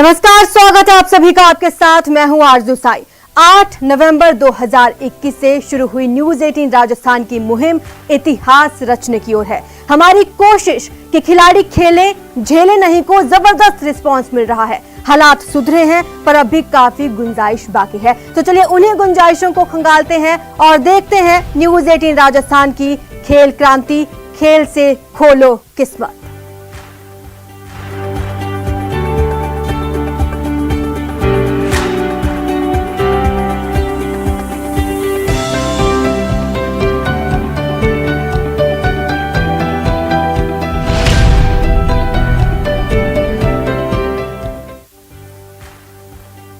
नमस्कार, स्वागत है आप सभी का। आपके साथ मैं हूं आरजू साई। 8 नवंबर 2021 से शुरू हुई न्यूज 18 राजस्थान की मुहिम इतिहास रचने की ओर है। हमारी कोशिश कि खिलाड़ी खेले झेले नहीं को जबरदस्त रिस्पांस मिल रहा है। हालात सुधरे हैं पर अब भी काफी गुंजाइश बाकी है। तो चलिए उन्हीं गुंजाइशों को खंगालते हैं और देखते हैं न्यूज 18 राजस्थान की खेल क्रांति। खेल से खोलो किस्मत।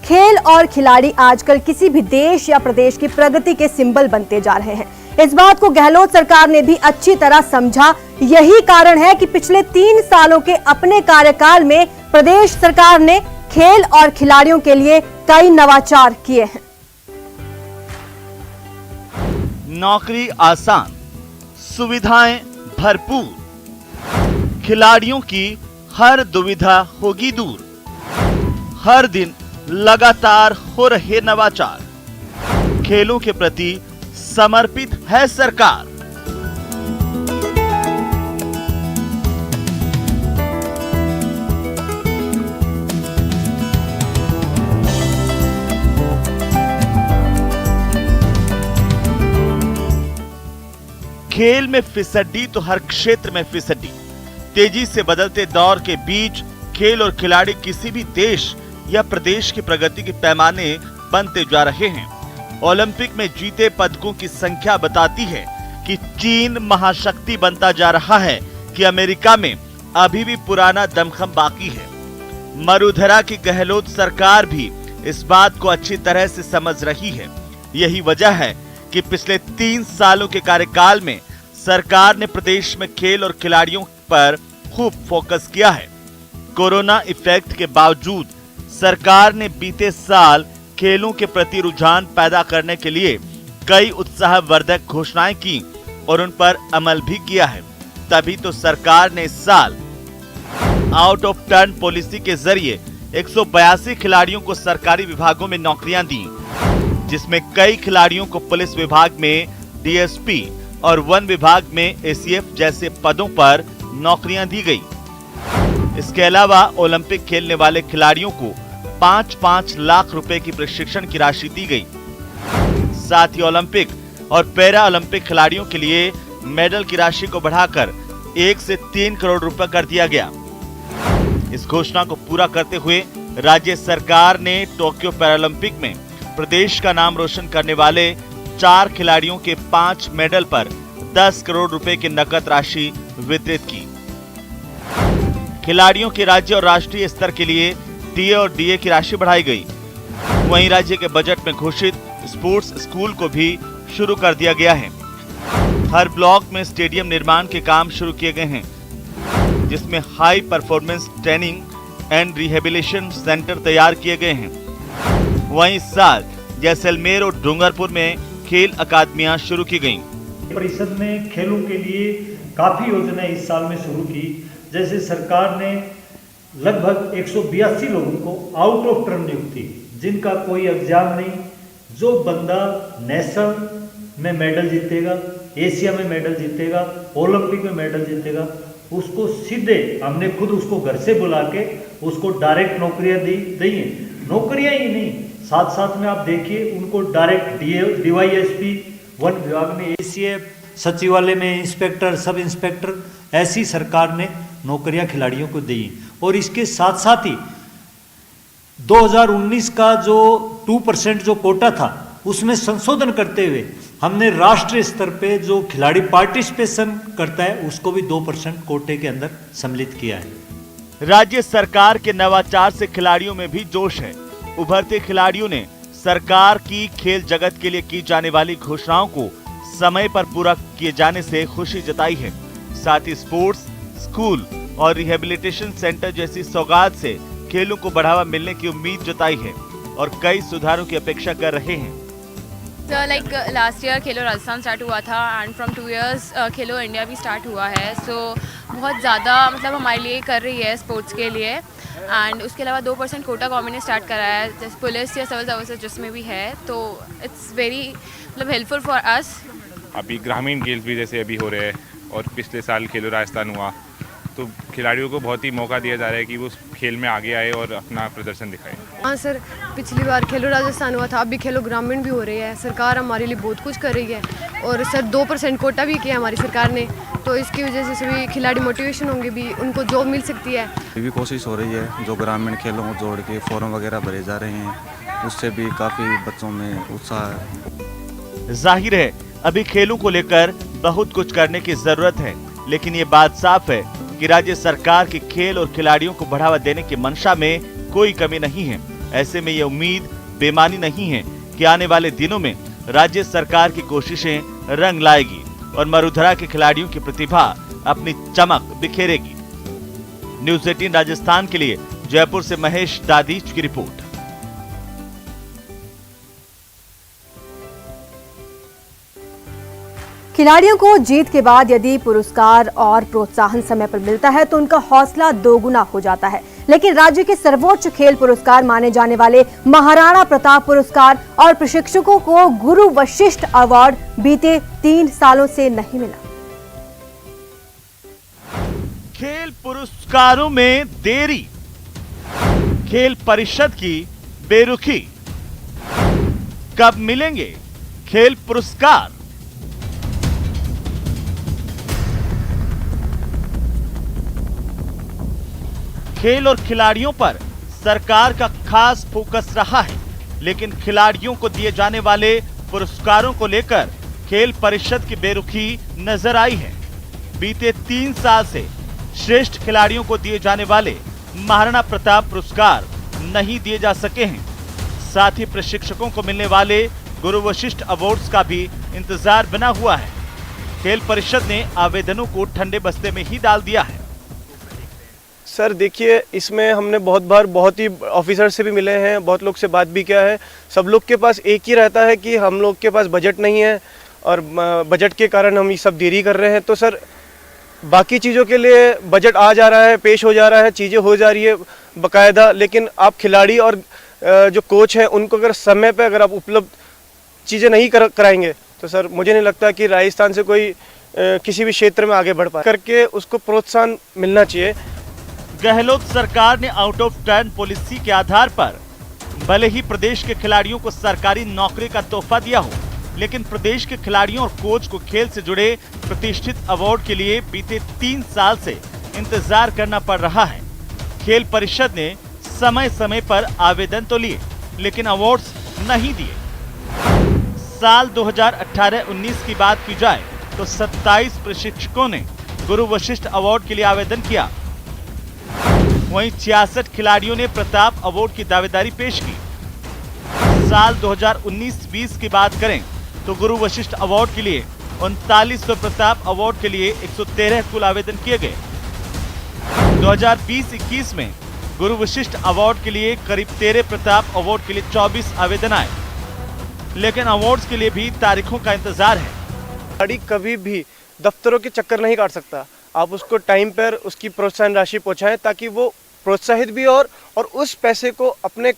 खेल और खिलाड़ी आजकल किसी भी देश या प्रदेश की प्रगति के सिंबल बनते जा रहे हैं। इस बात को गहलोत सरकार ने भी अच्छी तरह समझा। यही कारण है कि पिछले 3 सालों के अपने कार्यकाल में प्रदेश सरकार ने खेल और खिलाड़ियों के लिए कई नवाचार किए हैं। नौकरी आसान, सुविधाएं भरपूर, खिलाड़ियों की हर दुविधा होगी दूर। हर दिन लगातार हो रहे नवाचार, खेलों के प्रति समर्पित है सरकार। खेल में फिसड्डी तो हर क्षेत्र में फिसड्डी। तेजी से बदलते दौर के बीच खेल और खिलाड़ी किसी भी देश या प्रदेश की प्रगति के पैमाने बनते जा रहे हैं। ओलंपिक में जीते पदकों की संख्या बताती है कि चीन महाशक्ति बनता जा रहा है कि अमेरिका में अभी भी पुराना दमखम बाकी है। मरुधरा की गहलोत सरकार भी इस बात को अच्छी तरह से समझ रही है। यही वजह है कि पिछले 3 सालों के कार्यकाल में सरकार ने प्रदेश में खेल और खिलाड़ियों पर खूब फोकस किया है। कोरोना इफेक्ट के बावजूद सरकार ने बीते साल खेलों के प्रति रुझान पैदा करने के लिए कई उत्साहवर्धक घोषणाएं की और उन पर अमल भी किया है। तभी तो सरकार ने इस साल आउट ऑफ टर्न पॉलिसी के जरिए 182 खिलाड़ियों को सरकारी विभागों में नौकरियां दी, जिसमें कई खिलाड़ियों को पुलिस विभाग में डीएसपी और वन विभाग में एसीएफ जैसे पदों पर नौकरियां दी गई। इसके अलावा ओलंपिक खेलने वाले खिलाड़ियों को 5-5 लाख रुपए की प्रशिक्षण की राशि दी गई। साथ ही ओलंपिक और पैरा ओलंपिक खिलाड़ियों के लिए मेडल की राशि को बढ़ाकर 1 से 3 करोड़ रुपए कर दिया गया। इस घोषणा को पूरा करते हुए राज्य सरकार ने टोक्यो पैरालंपिक में प्रदेश का नाम रोशन करने वाले 4 खिलाड़ियों के 5 मेडल पर 10 करोड़ रुपए की नकद राशि वितरित की। खिलाड़ियों के राज्य और राष्ट्रीय स्तर के लिए टीए और डीए की राशि बढ़ाई गई। वहीं राज्य के बजट में घोषित स्पोर्ट्स स्कूल को भी शुरू कर दिया गया है। हर ब्लॉक में स्टेडियम निर्माण के काम शुरू किए गए हैं, जिसमें high performance training and rehabilitation centre तैयार किए गए हैं। वहीं इस साल जैसलमेर और डूंगरपुर में खेल अकादमियां शुरू की गईं। परिषद ने खेलों के लिए काफी योजनाएं इस साल में शुरू की। जैसे सरकार ने लगभग 182 लोगों को आउट ऑफ टर्न नियुक्ति, जिनका कोई एग्जाम नहीं, जो बंदा नेशनल में मेडल जीतेगा, एशिया में मेडल जीतेगा, ओलंपिक में मेडल जीतेगा, उसको सीधे हमने खुद उसको घर से बुला के उसको डायरेक्ट नौकरियां दी हैं। नौकरियां ही नहीं, साथ साथ में आप देखिए उनको डायरेक्ट डीवाईएसपी, वन विभाग में एसीएफ, सचिवालय में इंस्पेक्टर, सब इंस्पेक्टर, ऐसी सरकार ने नौकरियां खिलाड़ियों को दी। और इसके साथ साथ ही 2019 का जो 2% जो कोटा था उसमें संशोधन करते हुए हमने राष्ट्रीय स्तर पे जो खिलाड़ी पार्टिसिपेशन करता है उसको भी 2% कोटे के अंदर सम्मिलित किया है। राज्य सरकार के नवाचार से खिलाड़ियों में भी जोश है। उभरते खिलाड़ियों ने सरकार की खेल जगत के लिए की जाने वाली घोषणाओं को समय पर पूरा किए जाने से खुशी जताई है। साथ ही स्पोर्ट्स स्कूल और रिहेबिलिटेशन सेंटर जैसी सौगात से खेलों को बढ़ावा मिलने की उम्मीद जताई है और कई सुधारों की अपेक्षा कर रहे हैं। लाइक लास्ट ईयर खेलो राजस्थान स्टार्ट हुआ था and from 2 years Khelo India भी स्टार्ट हुआ है। सो बहुत ज़्यादा मतलब हमारे लिए कर रही है स्पोर्ट्स के लिए। एंड उसके अलावा 2% कोटा गवर्नमेंट ने स्टार्ट कराया है, जैसे पुलिस या सिविल सर्विसेज जिसमें भी है, तो इट्स वेरी मतलब हेल्पफुल फॉर अस। अभी ग्रामीण गेम्स भी जैसे अभी हो रहे हैं और पिछले साल खेलो राजस्थान हुआ, तो खिलाड़ियों को बहुत ही मौका दिया जा रहा है कि वो खेल में आगे आए और अपना प्रदर्शन दिखाएं। हाँ सर, पिछली बार खेलो राजस्थान हुआ था, अभी खेलो ग्रामीण भी हो रही है। सरकार हमारे लिए बहुत कुछ कर रही है और सर 2% कोटा भी किया हमारी सरकार ने, तो इसकी वजह से सभी खिलाड़ी मोटिवेशन होंगे भी, उनको जॉब मिल सकती है। भी कोशिश हो रही है, जो ग्रामीण खेलों को जोड़ के फॉर्म वगैरह भरे जा रहे हैं, उससे भी काफ़ी बच्चों में उत्साह है। जाहिर है अभी खेलों को लेकर बहुत कुछ करने की जरूरत है, लेकिन ये बात साफ है कि राज्य सरकार की खेल और खिलाड़ियों को बढ़ावा देने की मंशा में कोई कमी नहीं है। ऐसे में ये उम्मीद बेमानी नहीं है कि आने वाले दिनों में राज्य सरकार की कोशिशें रंग लाएगी और मरुधरा के खिलाड़ियों की प्रतिभा अपनी चमक बिखेरेगी। न्यूज़ 18 राजस्थान के लिए जयपुर से महेश दादीच की रिपोर्ट। खिलाड़ियों को जीत के बाद यदि पुरस्कार और प्रोत्साहन समय पर मिलता है तो उनका हौसला दोगुना हो जाता है, लेकिन राज्य के सर्वोच्च खेल पुरस्कार माने जाने वाले महाराणा प्रताप पुरस्कार और प्रशिक्षकों को गुरु वशिष्ठ अवार्ड बीते 3 सालों से नहीं मिला। खेल पुरस्कारों में देरी, खेल परिषद की बेरुखी, कब मिलेंगे खेल पुरस्कार? खेल और खिलाड़ियों पर सरकार का खास फोकस रहा है, लेकिन खिलाड़ियों को दिए जाने वाले पुरस्कारों को लेकर खेल परिषद की बेरुखी नजर आई है। बीते 3 साल से श्रेष्ठ खिलाड़ियों को दिए जाने वाले महाराणा प्रताप पुरस्कार नहीं दिए जा सके हैं। साथ ही प्रशिक्षकों को मिलने वाले गुरु वशिष्ठ अवार्ड्स का भी इंतजार बना हुआ है। खेल परिषद ने आवेदनों को ठंडे बस्ते में ही डाल दिया है। सर देखिए, इसमें हमने बहुत ही ऑफिसर से भी मिले हैं, बहुत लोग से बात भी किया है। सब लोग के पास एक ही रहता है कि हम लोग के पास बजट नहीं है और बजट के कारण हम ये सब देरी कर रहे हैं। तो सर बाकी चीज़ों के लिए बजट आ जा रहा है, पेश हो जा रहा है, चीज़ें हो जा रही है बाकायदा, लेकिन आप खिलाड़ी और जो कोच हैं उनको अगर समय पे अगर आप उपलब्ध चीज़ें नहीं कराएंगे तो सर मुझे नहीं लगता कि राजस्थान से कोई किसी भी क्षेत्र में आगे बढ़ पाए। करके उसको प्रोत्साहन मिलना चाहिए। गहलोत सरकार ने आउट ऑफ टर्न पॉलिसी के आधार पर भले ही प्रदेश के खिलाड़ियों को सरकारी नौकरी का तोहफा दिया हो, लेकिन प्रदेश के खिलाड़ियों और कोच को खेल से जुड़े प्रतिष्ठित अवार्ड के लिए बीते 3 साल से इंतजार करना पड़ रहा है। खेल परिषद ने समय समय पर आवेदन तो लिए, लेकिन अवार्ड्स नहीं दिए। साल 2018-19 की बात की जाए तो 27 प्रशिक्षकों ने गुरु वशिष्ठ अवार्ड के लिए आवेदन किया। वहीं 66 खिलाड़ियों ने प्रताप अवार्ड की दावेदारी पेश की। साल 2019-20 की बात करें तो गुरु वशिष्ठ अवार्ड के लिए 39 और प्रताप अवार्ड के लिए 113 कुल आवेदन किए गए। 2020-21 में गुरु वशिष्ठ अवार्ड के लिए करीब 13, प्रताप अवार्ड के लिए 24 आवेदन आए, लेकिन अवार्ड्स के लिए भी तारीखों का इंतजार है। खिलाड़ी कभी भी दफ्तरों के चक्कर नहीं काट सकता। आप उसको टाइम पर उसकी प्रोत्साहन राशि पहुंचाएं ताकि वो प्रोत्साहित भी और उस पैसे को अपने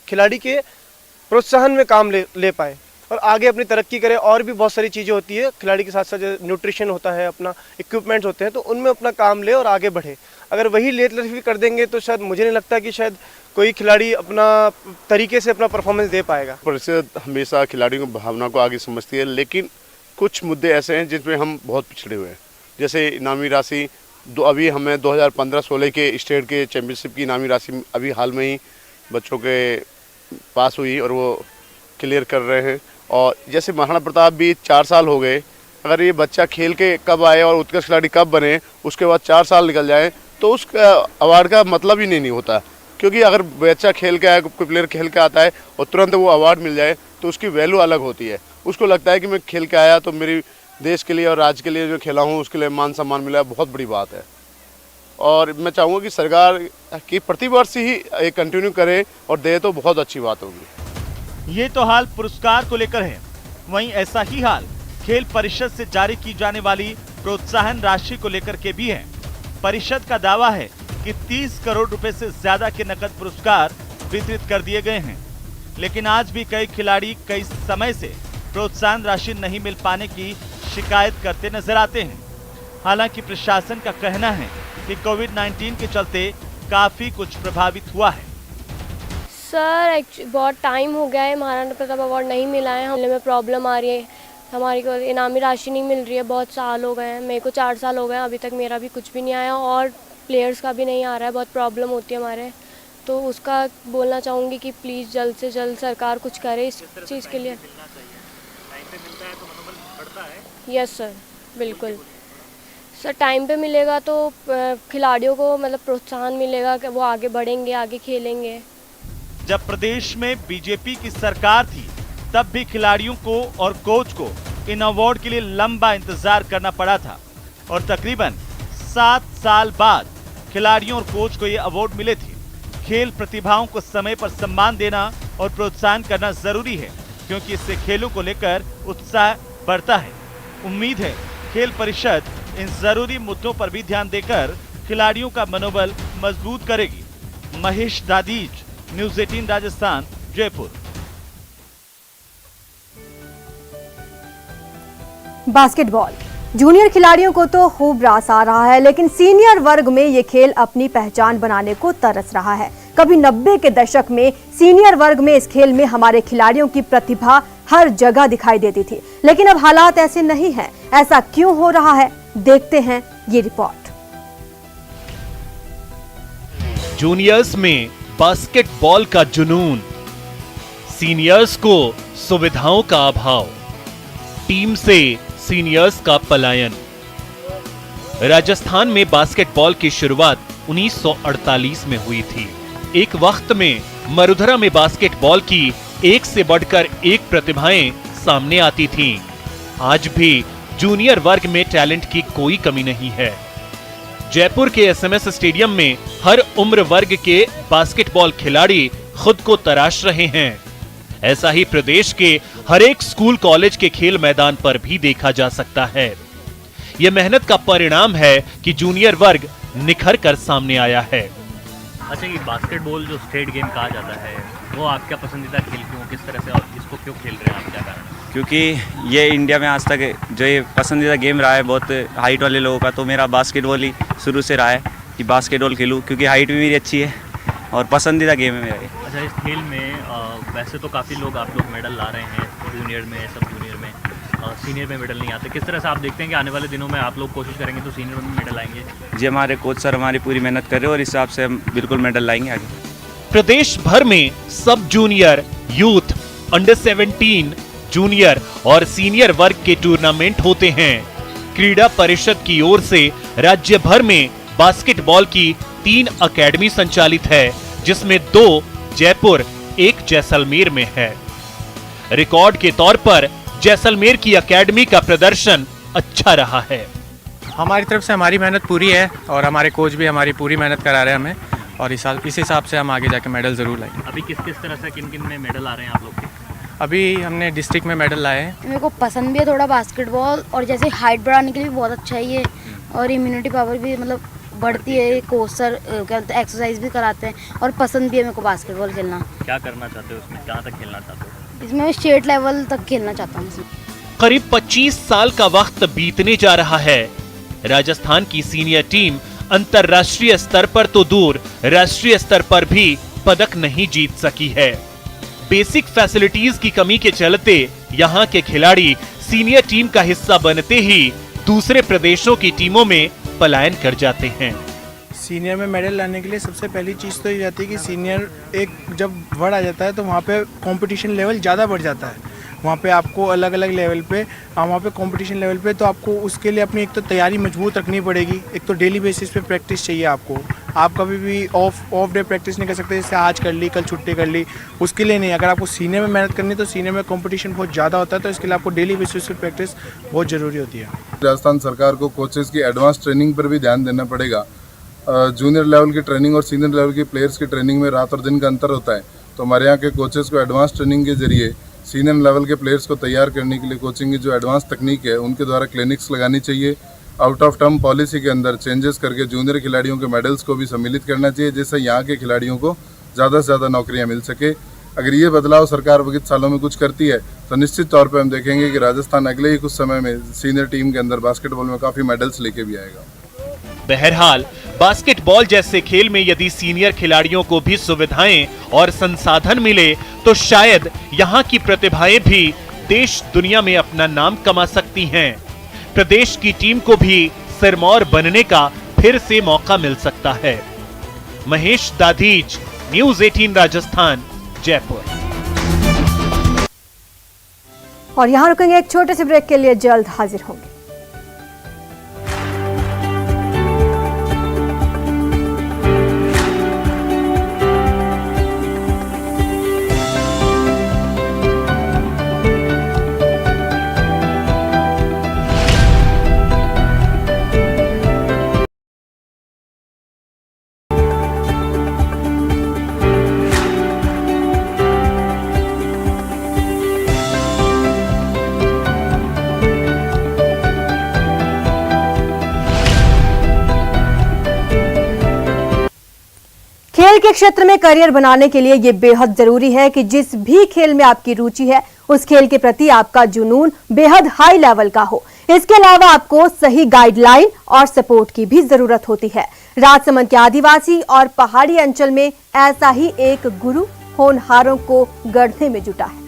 खिलाड़ी के प्रोत्साहन में काम ले पाए और आगे अपनी तरक्की करे। और भी बहुत सारी चीज़ें होती है खिलाड़ी के साथ साथ, न्यूट्रिशन होता है, अपना इक्विपमेंट्स होते हैं, तो उनमें अपना काम ले और आगे बढ़े। अगर वही लेट लफी कर देंगे तो शायद मुझे नहीं लगता कि शायद कोई खिलाड़ी अपना तरीके से अपना परफॉर्मेंस दे पाएगा। परिषद हमेशा खिलाड़ियों की भावना को आगे समझती है, लेकिन कुछ मुद्दे ऐसे हैं जिसमें हम बहुत पिछड़े हुए हैं। जैसे इनामी राशि अभी हमें 2015-16 के स्टेट के चैम्पियनशिप की इनामी राशि अभी हाल में ही बच्चों के पास हुई और वो क्लियर कर रहे हैं। और जैसे महाराणा प्रताप भी 4 साल हो गए, अगर ये बच्चा खेल के कब आए और उत्कृष्ट खिलाड़ी कब बने, उसके बाद 4 साल निकल जाए तो उस अवार्ड का मतलब ही नहीं होता। क्योंकि अगर बच्चा खेल के आए, कोई प्लेयर खेल के आता है और तुरंत वो अवार्ड मिल जाए तो उसकी वैल्यू अलग होती है। उसको लगता है कि मैं खेल के आया तो मेरी देश के लिए और राज्य के लिए जो खेला हूँ उसके लिए मान सम्मान मिला, बहुत बड़ी बात है। और मैं चाहूँगा कि सरकार की प्रतिवर्ष ही कंटिन्यू करे और दे तो बहुत अच्छी बात होगी। ये तो हाल पुरस्कार को लेकर है, वहीं ऐसा ही हाल खेल परिषद से जारी की जाने वाली प्रोत्साहन राशि को लेकर के भी है। परिषद का दावा है कि 30 करोड़ रुपए से ज्यादा के नकद पुरस्कार वितरित कर दिए गए हैं। लेकिन आज भी कई खिलाड़ी कई समय से प्रोत्साहन राशि नहीं मिल पाने की शिकायत करते नजर आते हैं। हालांकि प्रशासन का कहना है कि कोविड-19 के चलते काफी कुछ प्रभावित हुआ है। सर बहुत टाइम हो गया है, महाराणा प्रताप अवार्ड नहीं मिला है, हमने में प्रॉब्लम आ रही है, हमारी को इनामी राशि नहीं मिल रही है, बहुत साल हो गए हैं, मेरे को 4 साल हो गए हैं, अभी तक मेरा भी कुछ भी नहीं आया और प्लेयर्स का भी नहीं आ रहा है, बहुत प्रॉब्लम होती है हमारे। तो उसका बोलना चाहूँगी कि प्लीज़ जल्द से जल्द सरकार कुछ करे इस चीज़ के लिए। यस सर, बिल्कुल सर, टाइम पे मिलेगा तो खिलाड़ियों को मतलब प्रोत्साहन मिलेगा कि वो आगे बढ़ेंगे, आगे खेलेंगे। जब प्रदेश में बीजेपी की सरकार थी तब भी खिलाड़ियों को और कोच को इन अवार्ड के लिए लंबा इंतजार करना पड़ा था और तकरीबन 7 साल बाद खिलाड़ियों और कोच को ये अवार्ड मिले थे। खेल प्रतिभाओं को समय पर सम्मान देना और प्रोत्साहन करना जरूरी है, क्योंकि इससे खेलों को लेकर उत्साह बढ़ता है। उम्मीद है खेल परिषद इन जरूरी मुद्दों पर भी ध्यान देकर खिलाड़ियों का मनोबल मजबूत करेगी। Mahesh Dadhich, news 18 Rajasthan, Jaipur. Basketball junior खिलाड़ियों को तो खूब रास आ रहा है, लेकिन सीनियर वर्ग में ये खेल अपनी पहचान बनाने को तरस रहा है। कभी 90 के दशक में सीनियर वर्ग में इस खेल में हमारे खिलाड़ियों की प्रतिभा हर जगह दिखाई देती थी, लेकिन अब हालात ऐसे नहीं हैं। ऐसा क्यों हो रहा है, देखते हैं ये रिपोर्ट। जूनियर्स में बास्केटबॉल का जुनून, सीनियर्स को सुविधाओं का अभाव, टीम से सीनियर्स का पलायन। राजस्थान में बास्केटबॉल की शुरुआत 1948 में हुई थी। एक वक्त में मरुधरा में बास्केटबॉल की एक से बढ़कर एक प्रतिभाएं सामने आती थीं। आज भी जूनियर वर्ग में टैलेंट की कोई कमी नहीं है। जयपुर के एसएमएस स्टेडियम में हर उम्र वर्ग के बास्केटबॉल खिलाड़ी खुद को तराश रहे हैं। ऐसा ही प्रदेश के हर एक स्कूल कॉलेज के खेल मैदान पर भी देखा जा सकता है। यह मेहनत का परिणाम है कि जूनियर वर्ग निखर कर सामने आया है। अच्छा, ये बास्केटबॉल जो स्टेट गेम कहा जाता है, वो आपका पसंदीदा खेल क्यों, किस तरह से और इसको क्यों खेल रहे हैं आप, क्या कारण? क्योंकि ये इंडिया में आज तक जो ये पसंदीदा गेम रहा है बहुत हाइट वाले लोगों का, तो मेरा बास्केटबॉल ही शुरू से रहा है कि बास्केटबॉल खेलूँ, क्योंकि हाइट भी मेरी अच्छी है और पसंदीदा गेम है मेरा ये। अच्छा, इस खेल में वैसे तो काफ़ी लोग आप लोग मेडल ला रहे हैं, जूनियर में, सब जूनियर में, सीनियर में मेडल नहीं आते। किस तरह से आप देखते हैं कि आने वाले दिनों में आप लोग कोशिश करेंगे तो सीनियर में मेडल आएंगे? जी, हमारे कोच सर हमारी पूरी मेहनत कर रहे हैं और इस हिसाब से हम बिल्कुल मेडल लाएंगे आगे। प्रदेश भर में सब जूनियर, यूथ, अंडर 17, जूनियर और सीनियर वर्ग के टूर्नामेंट होते हैं। क्रीड़ा परिषद की ओर से राज्य भर में बास्केटबॉल की 3 अकेडमी संचालित है, जिसमें 2 जयपुर, 1 जैसलमेर में है। रिकॉर्ड के तौर पर जैसलमेर की अकेडमी का प्रदर्शन अच्छा रहा है। हमारी तरफ से हमारी मेहनत पूरी है और हमारे कोच भी हमारी पूरी मेहनत करा रहे हैं हमें, और इस हिसाब से हम आगे जाके मेडल जरूर लाएंगे। अभी किस किस तरह से किन किन में मेडल आ रहे हैं आप लोग के? अभी हमने डिस्ट्रिक्ट में मेडल लाए हैं। मेरे को पसंद भी है थोड़ा बास्केटबॉल, और जैसे हाइट बढ़ाने के लिए भी बहुत अच्छा है ये, और इम्यूनिटी पावर भी मतलब बढ़ती है। कोच सर एक्सरसाइज भी कराते हैं और पसंद भी है मेरे को बास्केटबॉल खेलना। क्या करना चाहते हो उसमें, कहाँ तक खेलना चाहते हो? इसमें मैं स्टेट लेवल तक खेलना चाहता हूँ। करीब 25 साल का वक्त बीतने जा रहा है। राजस्थान की सीनियर टीम अंतर्राष्ट्रीय स्तर पर तो दूर, राष्ट्रीय स्तर पर भी पदक नहीं जीत सकी है। बेसिक फैसिलिटीज की कमी के चलते यहाँ के खिलाड़ी सीनियर टीम का हिस्सा बनते ही दूसरे प्रदेशों की टीमों में पलायन कर जाते हैं। सीनियर में मेडल लाने के लिए सबसे पहली चीज़ तो ये जाती है कि सीनियर एक जब वर्ड आ जाता है तो वहाँ पे कंपटीशन लेवल ज़्यादा बढ़ जाता है। वहाँ पे आपको अलग अलग लेवल पे वहाँ पे कंपटीशन लेवल पे, तो आपको उसके लिए अपनी एक तो तैयारी मजबूत रखनी पड़ेगी। एक तो डेली बेसिस पे प्रैक्टिस चाहिए आपको। आप कभी भी ऑफ डे प्रैक्टिस नहीं कर सकते, जैसे आज कर ली कल छुट्टी कर ली, उसके लिए नहीं। अगर आपको सीनियर में मेहनत करनी है तो सीनियर में कंपटीशन बहुत ज़्यादा होता है, तो इसके लिए आपको डेली बेसिस पे प्रैक्टिस बहुत ज़रूरी होती है। राजस्थान सरकार को कोचेज़ की एडवांस ट्रेनिंग पर भी ध्यान देना पड़ेगा। जूनियर लेवल की ट्रेनिंग और सीनियर लेवल की प्लेयर्स की ट्रेनिंग में रात और दिन का अंतर होता है, तो हमारे यहाँ के कोचेज़ को एडवांस ट्रेनिंग के जरिए सीनियर लेवल के प्लेयर्स को तैयार करने के लिए कोचिंग की जो एडवांस तकनीक है उनके द्वारा क्लिनिक्स लगानी चाहिए, आउट ऑफ टर्म पॉलिसी के अंदर चेंजेस करके जूनियर खिलाड़ियों के मेडल्स को भी सम्मिलित करना चाहिए, जिससे यहाँ के खिलाड़ियों को ज़्यादा से ज़्यादा नौकरियाँ मिल सके। अगर ये बदलाव सरकार विगत सालों में कुछ करती है तो निश्चित तौर पे हम देखेंगे कि राजस्थान अगले ही कुछ समय में सीनियर टीम के अंदर बास्केटबॉल में काफ़ी मेडल्स लेके भी आएगा। बहरहाल बास्केटबॉल जैसे खेल में यदि सीनियर खिलाड़ियों को भी सुविधाएं और संसाधन मिले तो शायद यहाँ की प्रतिभाएं भी देश दुनिया में अपना नाम कमा सकती हैं। प्रदेश की टीम को भी सिरमौर बनने का फिर से मौका मिल सकता है। महेश दाधीच, न्यूज़ 18 राजस्थान, जयपुर। और यहाँ रुकेंगे एक छोटे से ब्रेक के लिए, जल्द हाजिर होंगे। खेल के क्षेत्र में करियर बनाने के लिए ये बेहद जरूरी है कि जिस भी खेल में आपकी रुचि है उस खेल के प्रति आपका जुनून बेहद हाई लेवल का हो। इसके अलावा आपको सही गाइडलाइन और सपोर्ट की भी जरूरत होती है। राजसमंद के आदिवासी और पहाड़ी अंचल में ऐसा ही एक गुरु होनहारों को गढ़ने में जुटा है।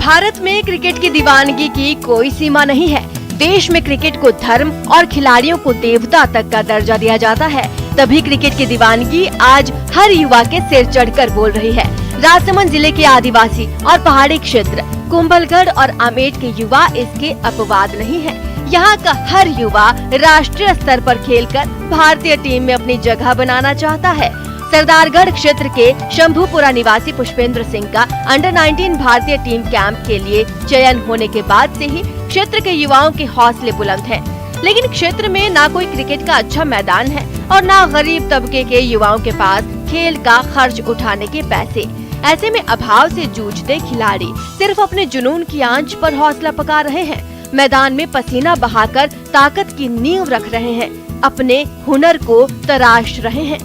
भारत में क्रिकेट की दीवानगी की कोई सीमा नहीं है। देश में क्रिकेट को धर्म और खिलाड़ियों को देवता तक का दर्जा दिया जाता है। तभी क्रिकेट की दीवानगी आज हर युवा के सिर चढ़कर बोल रही है। राजसमंद जिले के आदिवासी और पहाड़ी क्षेत्र कुंभलगढ़ और आमेर के युवा इसके अपवाद नहीं है। यहाँ का हर युवा राष्ट्रीय स्तर पर खेलकर भारतीय टीम में अपनी जगह बनाना चाहता है। सरदारगढ़ क्षेत्र के शंभूपुरा निवासी पुष्पेंद्र सिंह का अंडर 19 भारतीय टीम कैंप के लिए चयन होने के बाद से ही क्षेत्र के युवाओं के हौसले बुलंद हैं। लेकिन क्षेत्र में ना कोई क्रिकेट का अच्छा मैदान है और ना गरीब तबके के युवाओं के पास खेल का खर्च उठाने के पैसे। ऐसे में अभाव से जूझते खिलाड़ी सिर्फ अपने जुनून की आंच पर हौसला पका रहे हैं। मैदान में पसीना बहाकर ताकत की नींव रख रहे हैं, अपने हुनर को तराश रहे हैं।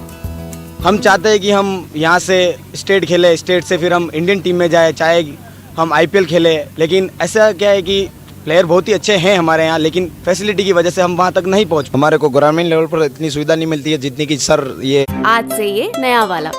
हम चाहते हैं कि हम यहाँ से स्टेट खेले, स्टेट से फिर हम इंडियन टीम में जाए, चाहे हम IPL खेले। लेकिन ऐसा क्या है कि प्लेयर बहुत ही अच्छे हैं हमारे यहाँ, लेकिन फैसिलिटी की वजह से हम वहाँ तक नहीं पहुँच। हमारे को ग्रामीण लेवल पर इतनी सुविधा नहीं मिलती है जितनी कि सर ये आज से ये नया वाला